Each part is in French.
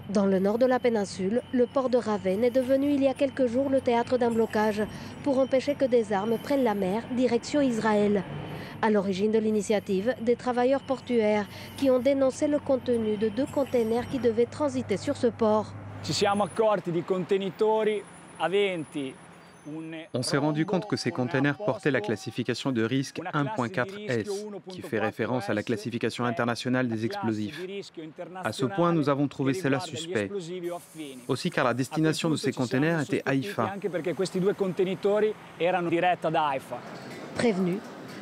Dans le nord de la péninsule, le port de Ravenne est devenu il y a quelques jours le théâtre d'un blocage pour empêcher que des armes prennent la mer direction Israël. À l'origine de l'initiative, des travailleurs portuaires qui ont dénoncé le contenu de 2 containers qui devaient transiter sur ce port. On s'est rendu compte que ces containers portaient la classification de risque 1.4S, qui fait référence à la classification internationale des explosifs. À ce point, nous avons trouvé cela suspect. Aussi car la destination de ces containers était Haïfa. Prévenu,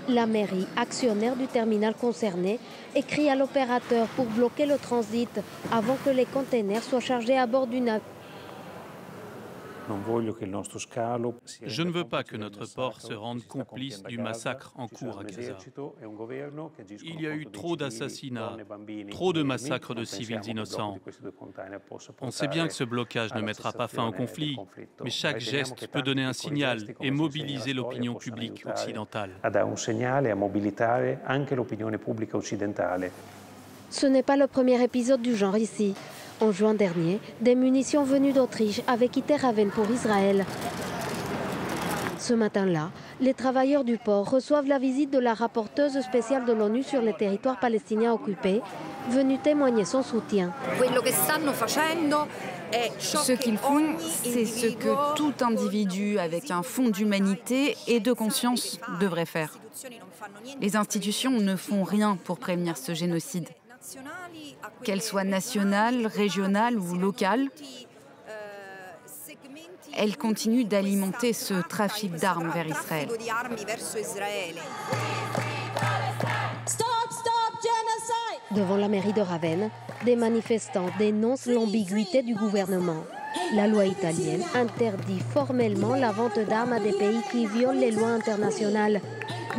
la mairie, actionnaire du terminal concerné, écrit à l'opérateur pour bloquer le transit avant que les containers soient chargés à bord du navire. Je ne veux pas que notre port se rende complice du massacre en cours à Gaza. Il y a eu trop d'assassinats, trop de massacres de civils innocents. On sait bien que ce blocage ne mettra pas fin au conflit, mais chaque geste peut donner un signal et mobiliser l'opinion publique occidentale. Ce n'est pas le premier épisode du genre ici. En juin dernier, des munitions venues d'Autriche avaient quitté Ravenne pour Israël. Ce matin-là, les travailleurs du port reçoivent la visite de la rapporteuse spéciale de l'ONU sur les territoires palestiniens occupés, venue témoigner son soutien. Ce qu'ils font, c'est ce que tout individu avec un fond d'humanité et de conscience devrait faire. Les institutions ne font rien pour prévenir ce génocide. Qu'elle soit nationale, régionale ou locale, elle continue d'alimenter ce trafic d'armes vers Israël. Devant la mairie de Ravenne, des manifestants dénoncent l'ambiguïté du gouvernement. La loi italienne interdit formellement la vente d'armes à des pays qui violent les lois internationales.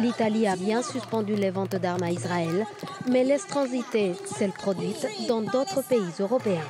L'Italie a bien suspendu les ventes d'armes à Israël, mais laisse transiter celles produites dans d'autres pays européens.